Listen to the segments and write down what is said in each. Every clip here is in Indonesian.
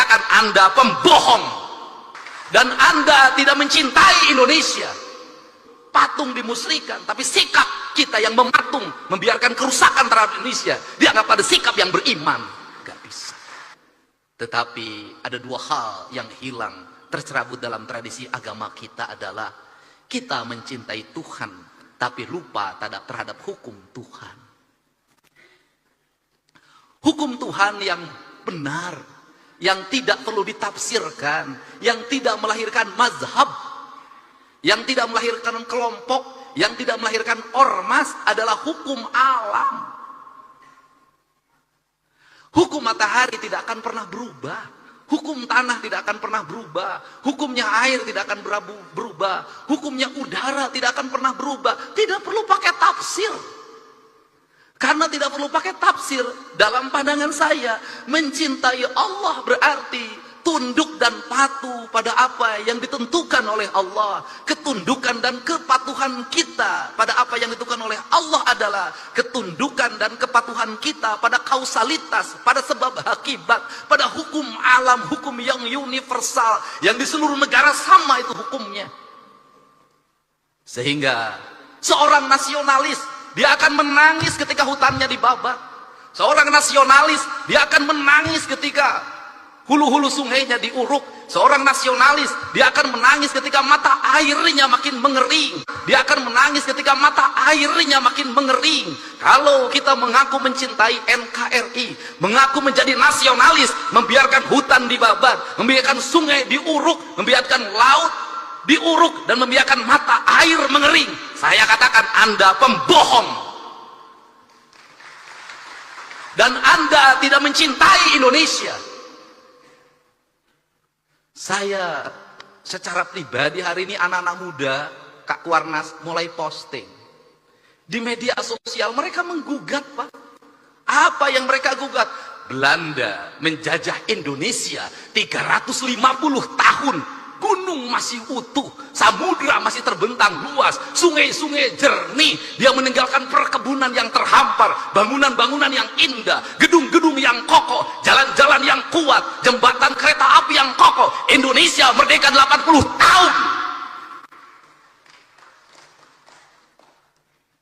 katakan Anda pembohong dan Anda tidak mencintai Indonesia. Patung dimusrikan, tapi sikap kita yang mematung, membiarkan kerusakan terhadap Indonesia dianggap pada sikap yang beriman. Gak bisa. Tetapi ada dua hal yang hilang, tercerabut dalam tradisi agama kita adalah kita mencintai Tuhan tapi lupa terhadap hukum Tuhan. Hukum Tuhan yang benar, yang tidak perlu ditafsirkan, yang tidak melahirkan mazhab, yang tidak melahirkan kelompok, yang tidak melahirkan ormas adalah hukum alam. Hukum matahari tidak akan pernah berubah. Hukum tanah tidak akan pernah berubah. Hukumnya air tidak akan berubah. Hukumnya udara tidak akan pernah berubah. Tidak perlu pakai tafsir. Karena tidak perlu pakai tafsir, dalam pandangan saya, mencintai Allah berarti tunduk dan patuh pada apa yang ditentukan oleh Allah. Ketundukan dan kepatuhan kita pada apa yang ditentukan oleh Allah adalah ketundukan dan kepatuhan kita pada kausalitas, pada sebab akibat, pada hukum alam, hukum yang universal, yang di seluruh negara sama itu hukumnya. Sehingga seorang nasionalis, dia akan menangis ketika hutannya dibabat. Seorang nasionalis, dia akan menangis ketika hulu-hulu sungainya diuruk. Seorang nasionalis, dia akan menangis ketika mata airnya makin mengering. Dia akan menangis ketika mata airnya makin mengering. Kalau kita mengaku mencintai NKRI, mengaku menjadi nasionalis, membiarkan hutan dibabat, membiarkan sungai diuruk, membiarkan laut diuruk, dan membiarkan mata air mengering, saya katakan Anda pembohong. Dan Anda tidak mencintai Indonesia. Saya secara pribadi hari ini anak-anak muda, Kak Kuarnas mulai posting di media sosial, mereka menggugat, Pak. Apa yang mereka gugat? Belanda menjajah Indonesia 350 tahun. Gunung masih utuh, samudra masih terbentang luas, sungai-sungai jernih. Dia meninggalkan perkebunan yang terhampar, bangunan-bangunan yang indah, gedung-gedung yang kokoh, jalan-jalan yang kuat, jembatan kereta api yang kokoh. Indonesia merdeka 80 tahun.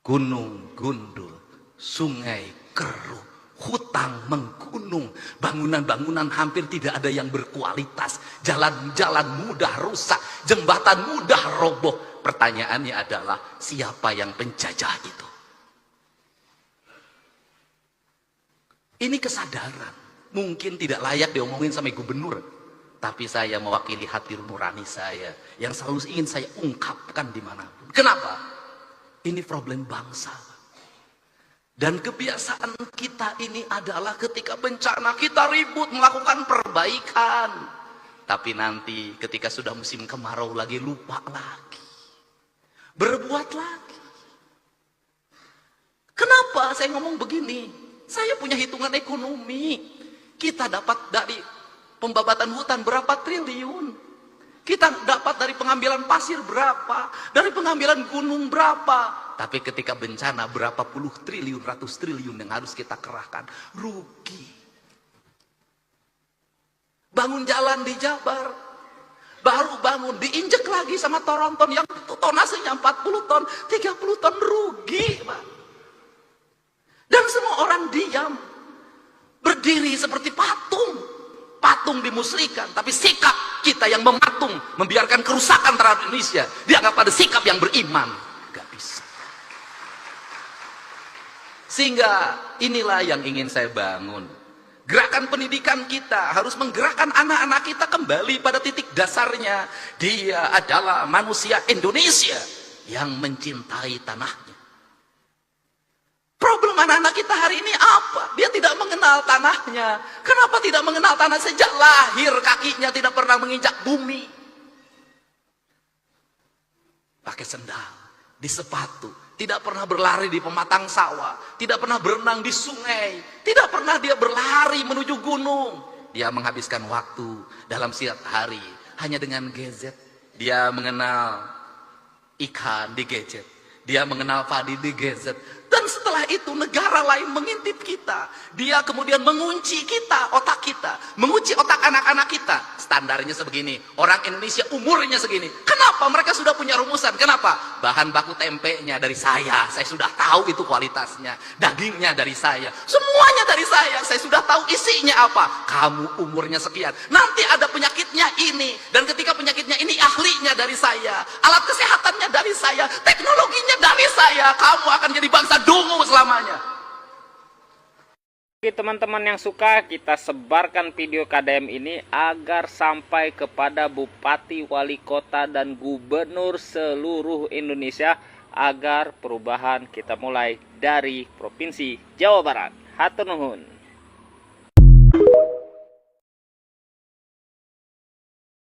Gunung gundul, sungai keruh, hutang menggunung, bangunan-bangunan hampir tidak ada yang berkualitas, jalan-jalan mudah rusak, jembatan mudah roboh. Pertanyaannya adalah, siapa yang penjajah itu? Ini kesadaran, mungkin tidak layak diomongin sama gubernur, tapi saya mewakili hati nurani saya yang selalu ingin saya ungkapkan dimanapun. Kenapa? Ini problem bangsa. Dan kebiasaan kita ini adalah ketika bencana kita ribut melakukan perbaikan. Tapi nanti ketika sudah musim kemarau lagi, lupa lagi. Berbuat lagi. Kenapa saya ngomong begini? Saya punya hitungan ekonomi. Kita dapat dari pembabatan hutan berapa triliun. Kita dapat dari pengambilan pasir berapa. Dari pengambilan gunung berapa. Tapi ketika bencana berapa puluh triliun, ratus triliun yang harus kita kerahkan. Rugi. Bangun jalan di Jabar, baru bangun diinjek lagi sama tronton yang tonasenya 40 ton, 30 ton, rugi, Pak. Dan semua orang diam, berdiri seperti patung. Patung dimusrikan, tapi sikap kita yang mematung, membiarkan kerusakan terhadap Indonesia dianggap pada sikap yang beriman. Gak bisa. Sehingga inilah yang ingin saya bangun. Gerakan pendidikan kita harus menggerakkan anak-anak kita kembali pada titik dasarnya. Dia adalah manusia Indonesia yang mencintai tanahnya. Problem anak-anak kita hari ini apa? Dia tidak mengenal tanahnya. Kenapa tidak mengenal tanah? Sejak lahir kakinya tidak pernah menginjak bumi. Pakai sendal, di sepatu, tidak pernah berlari di pematang sawah, tidak pernah berenang di sungai, tidak pernah dia berlari menuju gunung. Dia menghabiskan waktu dalam setiap hari hanya dengan gadget. Dia mengenal ikan di gadget, dia mengenal padi di gadget. Dan setelah itu negara lain mengintip kita. Dia kemudian mengunci kita, otak kita. Mengunci otak anak-anak kita. Standarnya sebegini. Orang Indonesia umurnya segini. Kenapa? Mereka sudah punya rumusan. Kenapa? Bahan baku tempenya dari saya. Saya sudah tahu itu kualitasnya. Dagingnya dari saya. Semuanya dari saya. Saya sudah tahu isinya apa. Kamu umurnya sekian. Nanti ada penyakitnya ini. Dan ketika penyakitnya ini ahlinya dari saya. Alat kesehatannya dari saya. Teknologinya dari saya. Kamu akan jadi bangsa dungu selamanya. Bagi teman-teman yang suka, kita sebarkan video KDM ini agar sampai kepada bupati, wali kota, dan gubernur seluruh Indonesia, agar perubahan kita mulai dari Provinsi Jawa Barat. Hatur nuhun.